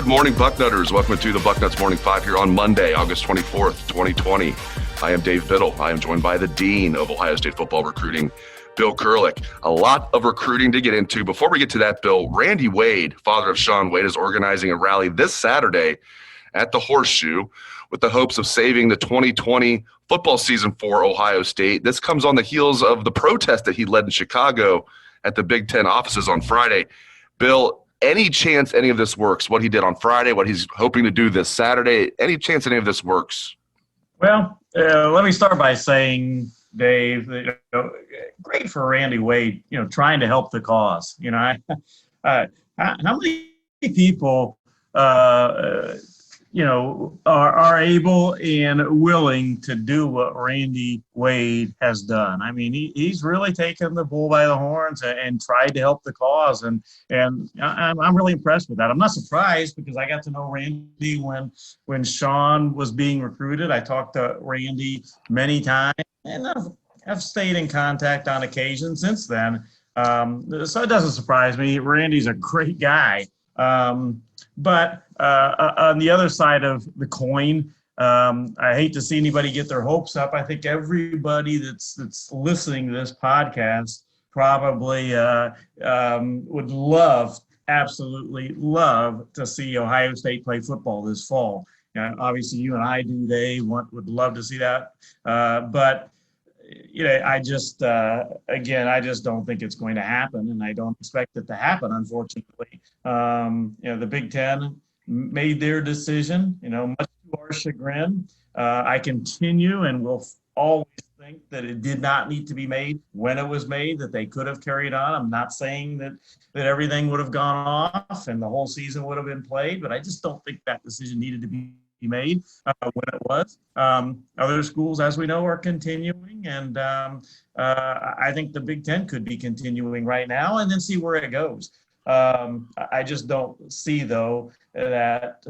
Good morning, Bucknutters. Welcome to the Bucknuts Morning 5 here on Monday, August 24th, 2020. I am Dave Biddle. I am joined by the Dean of Ohio State Football Recruiting, Bill Kurelic. A lot of recruiting to get into. Before we get to that, Bill, Randy Wade, father of Sean Wade, is organizing a rally this Saturday at the Horseshoe with the hopes of saving the 2020 football season for Ohio State. This comes on the heels of the protest that he led in Chicago at the Big Ten offices on Friday. Bill, any chance any of this works? What he did on Friday, what he's hoping to do this Saturday, any chance any of this works? Well, let me start by saying, Dave, great for Randy Wade, trying to help the cause. How many people, are able and willing to do what Randy Wade has done? I mean, he's really taken the bull by the horns and tried to help the cause, and I'm really impressed with that. I'm not surprised because I got to know Randy when Sean was being recruited. I talked to Randy many times, and I've stayed in contact on occasion since then. So it doesn't surprise me. Randy's a great guy. But on the other side of the coin, I hate to see anybody get their hopes up. I think everybody that's listening to this podcast probably would absolutely love to see Ohio State play football this fall. Obviously, you and I do. Would love to see that. But I just don't think it's going to happen, and I don't expect it to happen, unfortunately. The Big Ten made their decision, much to our chagrin. I continue and will always think that it did not need to be made when it was made, that they could have carried on. I'm not saying that everything would have gone off and the whole season would have been played, but I just don't think that decision needed to be made when it was. Other schools, as we know, are continuing, and I think the Big Ten could be continuing right now and then see where it goes. I just don't see, though, that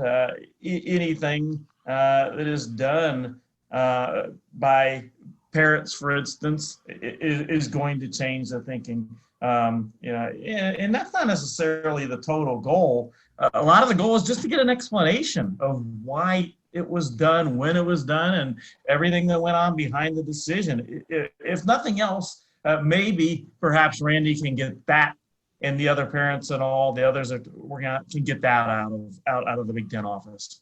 anything that is done by parents, for instance, is going to change the thinking. And that's not necessarily the total goal. A lot of the goal is just to get an explanation of why it was done, when it was done, and everything that went on behind the decision. If nothing else, maybe perhaps Randy can get that, and the other parents and all the others can get that out of the Big Ten office.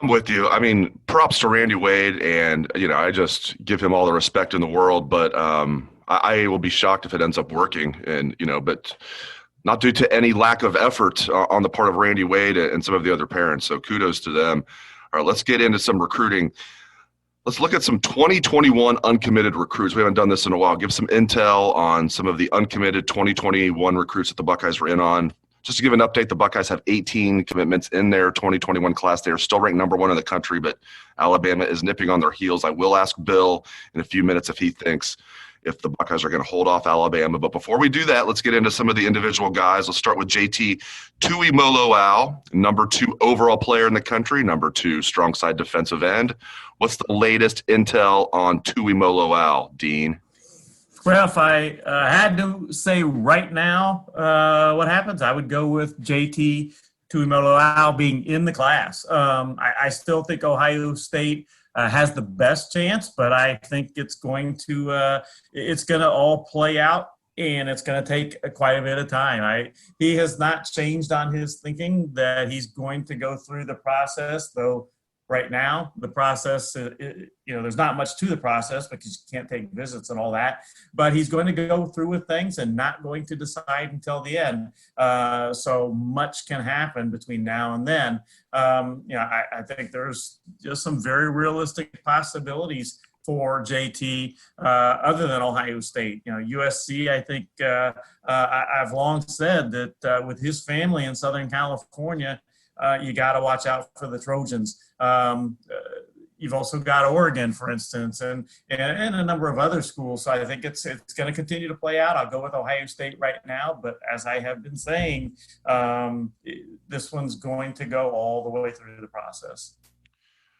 I'm with you. I mean, props to Randy Wade, and I just give him all the respect in the world. But I will be shocked if it ends up working, and but not due to any lack of effort on the part of Randy Wade and some of the other parents. So kudos to them. All right, let's get into some recruiting. Let's look at some 2021 uncommitted recruits. We haven't done this in a while. Give some intel on some of the uncommitted 2021 recruits that the Buckeyes were in on. Just to give an update, the Buckeyes have 18 commitments in their 2021 class. They are still ranked number one in the country, but Alabama is nipping on their heels. I will ask Bill in a few minutes if he thinks if the Buckeyes are going to hold off Alabama. But before we do that, let's get into some of the individual guys. Let's start with JT Tuimoloau, number 2 overall player in the country, number 2 strong side defensive end. What's the latest intel on Tuimoloau, Dean? Well, if I had to say right now what happens, I would go with JT Tuimoloau being in the class. I still think Ohio State has the best chance, but I think it's going to all play out, and it's going to take quite a bit of time. He has not changed on his thinking that he's going to go through the process, though. Right now, the process, there's not much to the process because you can't take visits and all that, but he's going to go through with things and not going to decide until the end. So much can happen between now and then. I think there's just some very realistic possibilities for JT other than Ohio State. USC, I think I've long said that with his family in Southern California, you got to watch out for the Trojans. You've also got Oregon, for instance, and a number of other schools. So I think it's going to continue to play out. I'll go with Ohio State right now, but as I have been saying, this one's going to go all the way through the process.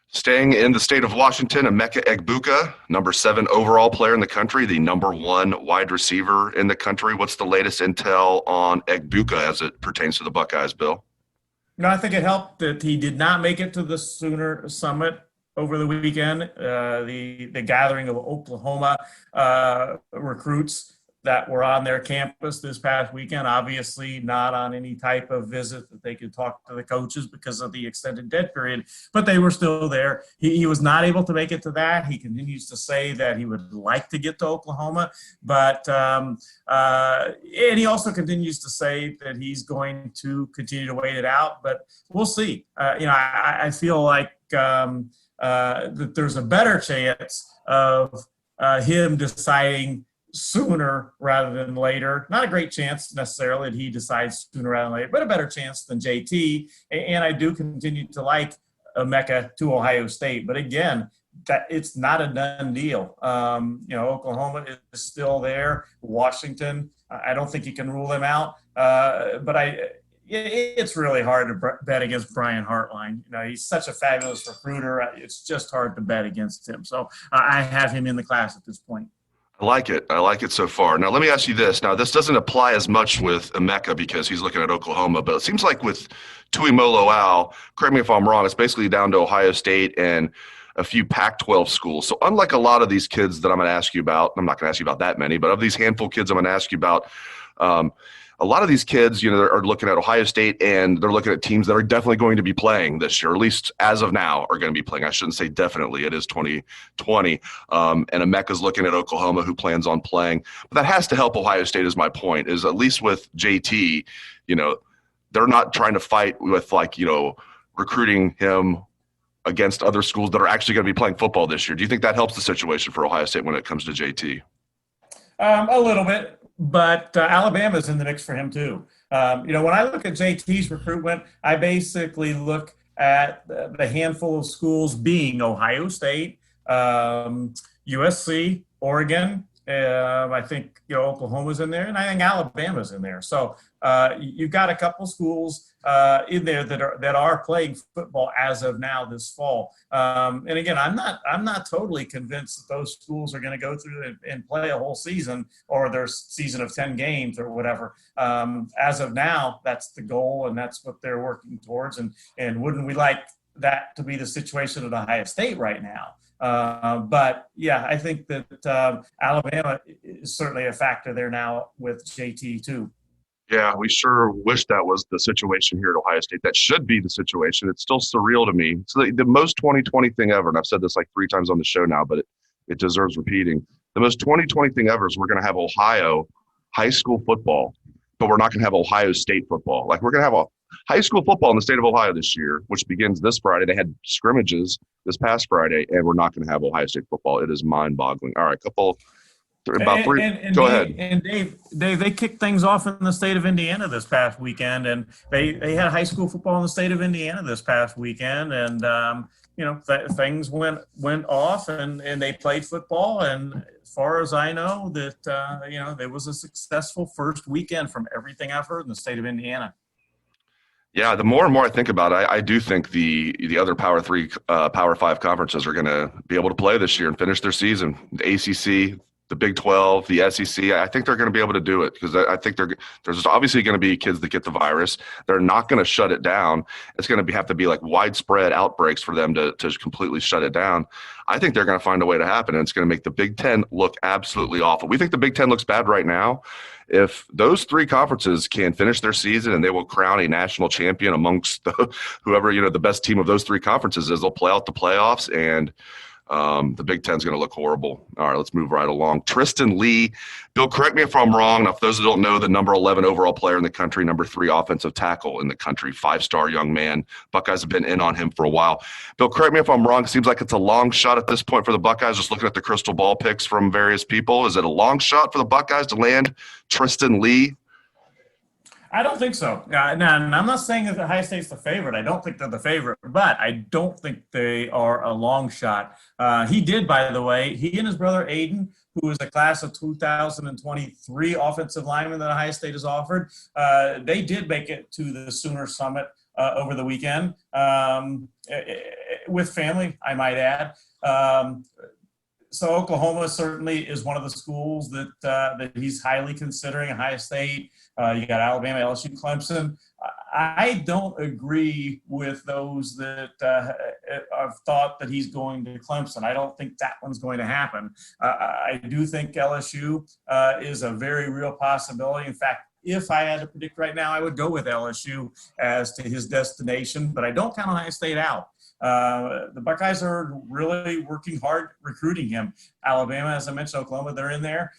Staying in the state of Washington, Emeka Egbuka, number 7 overall player in the country, the number 1 wide receiver in the country. What's the latest intel on Egbuka as it pertains to the Buckeyes, Bill? I think it helped that he did not make it to the Sooner Summit over the weekend. The gathering of Oklahoma recruits that were on their campus this past weekend, obviously not on any type of visit that they could talk to the coaches because of the extended dead period, but they were still there. He was not able to make it to that. He continues to say that he would like to get to Oklahoma, but and he also continues to say that he's going to continue to wait it out, but we'll see. I feel like that there's a better chance of him deciding sooner rather than later. Not a great chance necessarily that he decides sooner rather than later, but a better chance than JT. And I do continue to like Emeka to Ohio State. But again, that it's not a done deal. Oklahoma is still there. Washington, I don't think you can rule them out. But it's really hard to bet against Brian Hartline. He's such a fabulous recruiter. It's just hard to bet against him. So I have him in the class at this point. I like it. I like it so far. Now, let me ask you this. Now, this doesn't apply as much with Emeka because he's looking at Oklahoma, but it seems like with Tuimoloau, Al, correct me if I'm wrong, it's basically down to Ohio State and a few Pac-12 schools. So unlike a lot of these kids that I'm going to ask you about, I'm not going to ask you about that many, but of these handful of kids I'm going to ask you about, a lot of these kids, are looking at Ohio State and they're looking at teams that are definitely going to be playing this year, or at least as of now are going to be playing. I shouldn't say definitely. It is 2020. And Emeka's looking at Oklahoma, who plans on playing. But that has to help Ohio State is my point, is at least with JT, they're not trying to fight with recruiting him against other schools that are actually going to be playing football this year. Do you think that helps the situation for Ohio State when it comes to JT? A little bit. But Alabama's in the mix for him too. When I look at JT's recruitment, I basically look at the handful of schools being Ohio State, USC, Oregon. I think Oklahoma's in there, and I think Alabama's in there. So you've got a couple schools in there that are playing football as of now this fall. And again, I'm not totally convinced that those schools are going to go through and play a whole season or their season of 10 games or whatever. As of now, that's the goal, and that's what they're working towards. And wouldn't we like that to be the situation at Ohio State right now? But yeah, I think that Alabama is certainly a factor there now with JT too. Yeah, we sure wish that was the situation here at Ohio State. That should be the situation. It's still surreal to me. It's the most 2020 thing ever, and I've said this like 3 times on the show now, but it deserves repeating. The most 2020 thing ever is we're going to have Ohio high school football, but we're not going to have Ohio State football. Like, we're going to have a high school football in the state of Ohio this year, which begins this Friday. They had scrimmages this past Friday, and we're not going to have Ohio State football. It is mind-boggling. All right, about three. Go ahead. And Dave, they kicked things off in the state of Indiana this past weekend, and they had high school football in the state of Indiana this past weekend, and things went off, and they played football, and as far as I know, that there was a successful first weekend from everything I've heard in the state of Indiana. Yeah, the more and more I think about it, I do think the other Power 3, Power 5 conferences are going to be able to play this year and finish their season. The ACC, the Big 12, the SEC, I think they're going to be able to do it because I think there's obviously going to be kids that get the virus. They're not going to shut it down. It's going to have to be like widespread outbreaks for them to completely shut it down. I think they're going to find a way to happen, and it's going to make the Big 10 look absolutely awful. We think the Big 10 looks bad right now. If those 3 conferences can finish their season and they will crown a national champion amongst whoever the best team of those 3 conferences is, they'll play out the playoffs, and the Big Ten is going to look horrible. All right, let's move right along. Tristan Lee. Bill, correct me if I'm wrong. Now, for those who don't know, the number 11 overall player in the country, number 3 offensive tackle in the country, 5-star young man. Buckeyes have been in on him for a while. Bill, correct me if I'm wrong. It seems like it's a long shot at this point for the Buckeyes, just looking at the crystal ball picks from various people. Is it a long shot for the Buckeyes to land Tristan Lee? I don't think so. I'm not saying that Ohio State's the favorite. I don't think they're the favorite, but I don't think they are a long shot. He did, by the way, he and his brother Aiden, who is a class of 2023 offensive lineman that Ohio State has offered, they did make it to the Sooner Summit over the weekend with family, I might add. So Oklahoma certainly is one of the schools that he's highly considering. Ohio State, you got Alabama, LSU, Clemson. I don't agree with those that have thought that he's going to Clemson. I don't think that one's going to happen. I do think LSU is a very real possibility. In fact, if I had to predict right now, I would go with LSU as to his destination, but I don't count Ohio State out. The Buckeyes are really working hard recruiting him. Alabama, as I mentioned, Oklahoma, they're in there.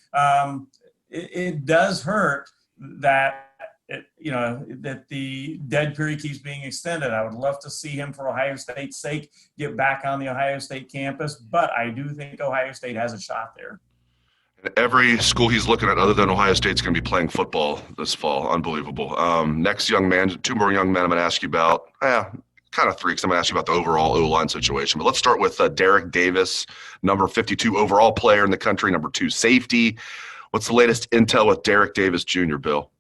It does hurt that that the dead period keeps being extended. I would love to see him, for Ohio State's sake, get back on the Ohio State campus, but I do think Ohio State has a shot there. Every school he's looking at other than Ohio State's going to be playing football this fall. Unbelievable. Next young man, two more young men I'm going to ask you about. Kind of three, because I'm going to ask you about the overall O-line situation. But let's start with Derek Davis, number 52 overall player in the country, number 2 safety. What's the latest intel with Derek Davis Jr., Bill?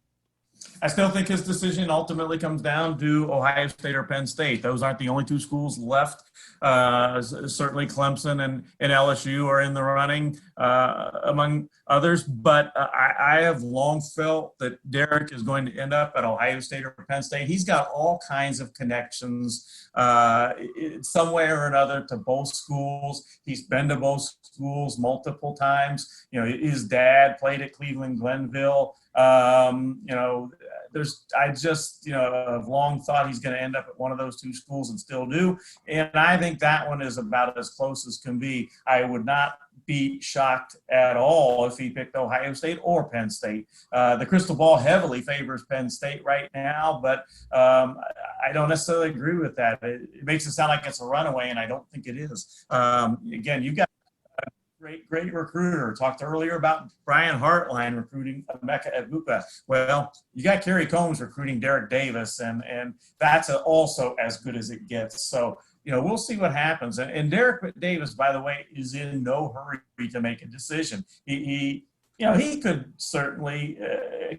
I still think his decision ultimately comes down to Ohio State or Penn State. Those aren't the only 2 schools left. Certainly Clemson and LSU are in the running, among others. But I have long felt that Derek is going to end up at Ohio State or Penn State. He's got all kinds of connections some way or another to both schools. He's been to both schools multiple times. His dad played at Cleveland Glenville. I just have long thought he's going to end up at one of those 2 schools and still do. And I think that one is about as close as can be. I would not be shocked at all if he picked Ohio State or Penn State. The crystal ball heavily favors Penn State right now, but I don't necessarily agree with that. It makes it sound like it's a runaway, and I don't think it is. Again, you've got great recruiter. Talked earlier about Brian Hartline recruiting Emeka Egbuka. Well, you got Kerry Combs recruiting Derek Davis, and that's also as good as it gets. So, we'll see what happens. And Derek Davis, by the way, is in no hurry to make a decision. He could certainly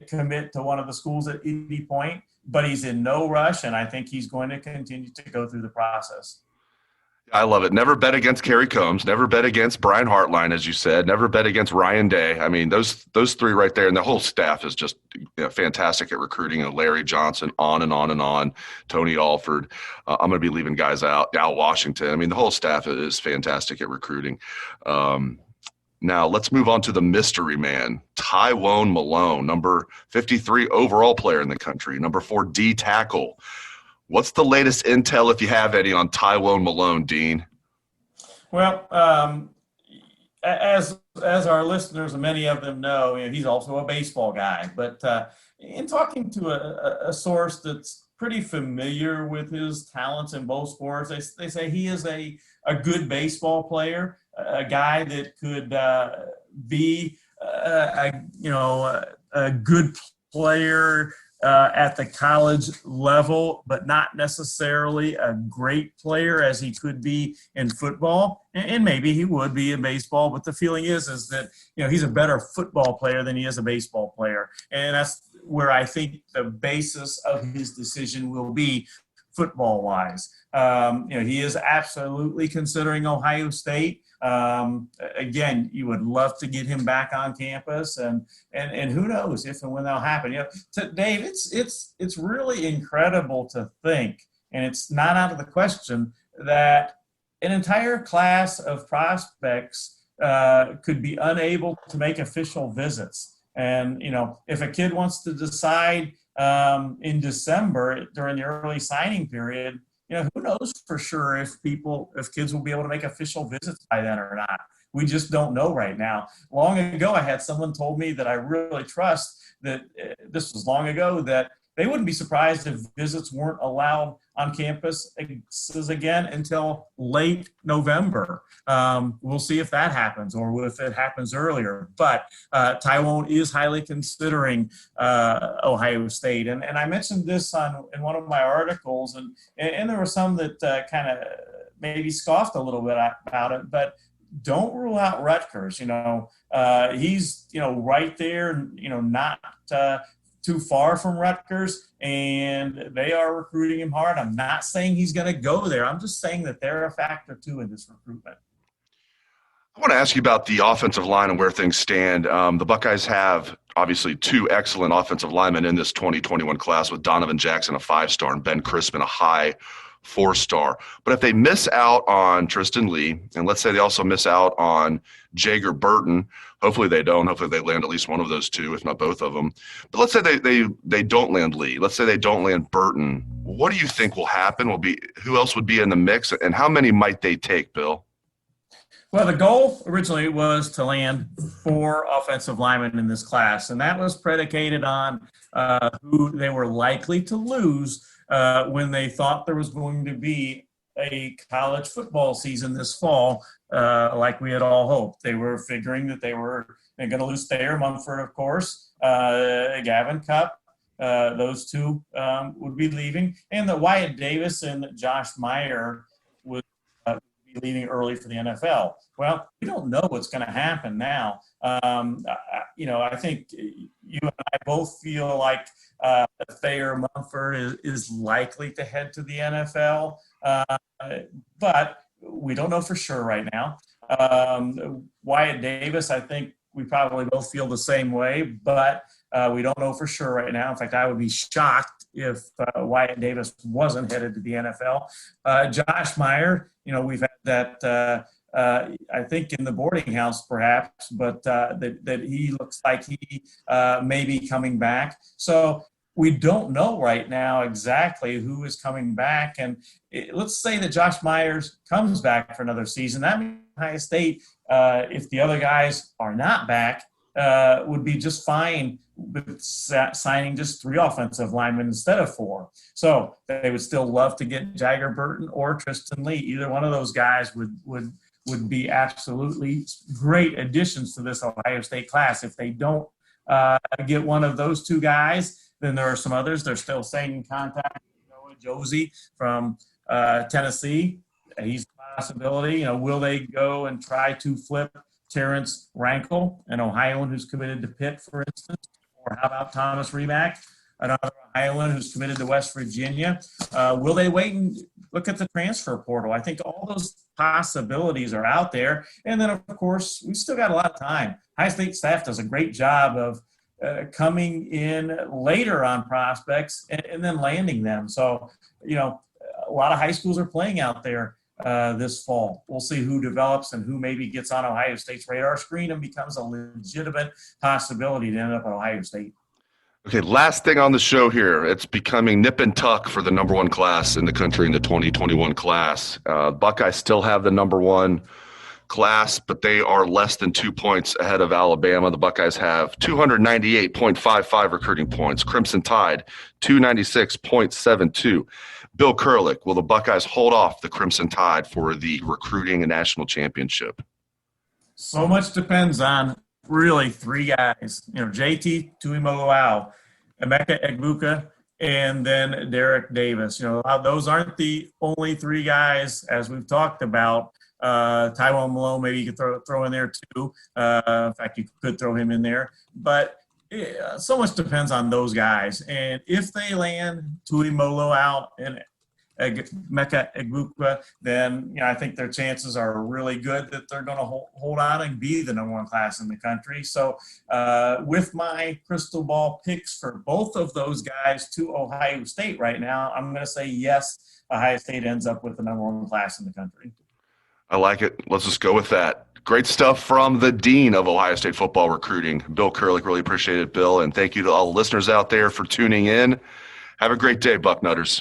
commit to one of the schools at any point, but he's in no rush, and I think he's going to continue to go through the process. I love it. Never bet against Kerry Combs. Never bet against Brian Hartline, as you said. Never bet against Ryan Day. I mean, those 3 right there, and the whole staff is just fantastic at recruiting. And Larry Johnson, on and on and on. Tony Alford. I'm going to be leaving guys out. Al Washington. I mean, the whole staff is fantastic at recruiting. Now let's move on to the mystery man, Tywone Malone, number 53 overall player in the country, number 4 D tackle. What's the latest intel, if you have any, on Tywone Malone, Dean? Well, as our listeners, and many of them know, he's also a baseball guy. But in talking to a source that's pretty familiar with his talents in both sports, they say he is a good baseball player, a guy that could be a good player at the college level, but not necessarily a great player as he could be in football. And maybe he would be in baseball, but the feeling is that, he's a better football player than he is a baseball player. And that's where I think the basis of his decision will be football-wise. He is absolutely considering Ohio State. Again, you would love to get him back on campus, and who knows if and when that'll happen. Dave, it's really incredible to think, and it's not out of the question, that an entire class of prospects could be unable to make official visits. And if a kid wants to decide in December during the early signing period, who knows for sure if kids will be able to make official visits by then or not. We just don't know right now. Long ago, I had someone told me that I really trust that this was long ago, that they wouldn't be surprised if visits weren't allowed on campus again until late November. We'll see if that happens or if it happens earlier. But Tywone is highly considering Ohio State. And I mentioned this in one of my articles, and there were some that kind of maybe scoffed a little bit about it, but don't rule out Rutgers. He's right there, not too far from Rutgers, and they are recruiting him hard. I'm not saying he's going to go there. I'm just saying that they're a factor too in this recruitment. I want to ask you about the offensive line and where things stand. The Buckeyes have obviously two excellent offensive linemen in this 2021 class with Donovan Jackson, a 5-star, and Ben Crispin, a high 4-star. But if they miss out on Tristan Lee, and let's say they also miss out on Jager Burton, hopefully they don't. Hopefully they land at least one of those two, if not both of them. But let's say they don't land Lee. Let's say they don't land Burton. What do you think will happen? Who else would be in the mix, and how many might they take, Bill? Well, the goal originally was to land 4 offensive linemen in this class, and that was predicated on who they were likely to lose when they thought there was going to be a college football season this fall, like we had all hoped. They were figuring that they were going to lose Thayer Mumford, of course, Gavin Cupp. Those two would be leaving, and that Wyatt Davis and Josh Meyer would leaving early for the NFL. Well, we don't know what's going to happen now. I think you and I both feel like Thayer Mumford is likely to head to the NFL, but we don't know for sure right now. Wyatt Davis, I think we probably both feel the same way, but we don't know for sure right now. In fact, I would be shocked if Wyatt Davis wasn't headed to the NFL. Josh Meyer, we've had that, I think, in the boarding house perhaps, but that he looks like he may be coming back. So we don't know right now exactly who is coming back. And let's say that Josh Myers comes back for another season. That means Ohio State, if the other guys are not back, would be just fine with signing just 3 offensive linemen instead of 4. So they would still love to get Jager Burton or Tristan Lee. Either one of those guys would be absolutely great additions to this Ohio State class. If they don't get one of those 2 guys, then there are some others. They're still staying in contact. Noah Josie from Tennessee, he's a possibility. Will they go and try to flip Terrence Rankle, an Ohioan who's committed to Pitt, for instance? Or how about Thomas Remack, another Ohioan who's committed to West Virginia? Will they wait and look at the transfer portal? I think all those possibilities are out there. And then, of course, we've still got a lot of time. Ohio State staff does a great job of coming in later on prospects and then landing them. So, a lot of high schools are playing out there this fall. We'll see who develops and who maybe gets on Ohio State's radar screen and becomes a legitimate possibility to end up at Ohio State. Okay, last thing on the show here. It's becoming nip and tuck for the number 1 class in the country in the 2021 class. Buckeyes still have the number 1 class, but they are less than 2 points ahead of Alabama. The Buckeyes have 298.55 recruiting points. Crimson Tide, 296.72. Bill Kurelic, will the Buckeyes hold off the Crimson Tide for the recruiting and national championship? So much depends on really 3 guys, JT Tuimoloau, Emeka Egbuka, and then Derek Davis. Those aren't the only 3 guys, as we've talked about. Tywone Malone, maybe you could throw in there too. In fact, you could throw him in there. But so much depends on those guys. And if they land Tuimoloau and Emeka Egbuka, then I think their chances are really good that they're going to hold on and be the number 1 class in the country. So with my crystal ball picks for both of those guys to Ohio State right now, I'm going to say yes, Ohio State ends up with the number 1 class in the country. I like it. Let's just go with that. Great stuff from the Dean of Ohio State football recruiting, Bill Kurelic. Really appreciate it, Bill. And thank you to all the listeners out there for tuning in. Have a great day, Bucknutters.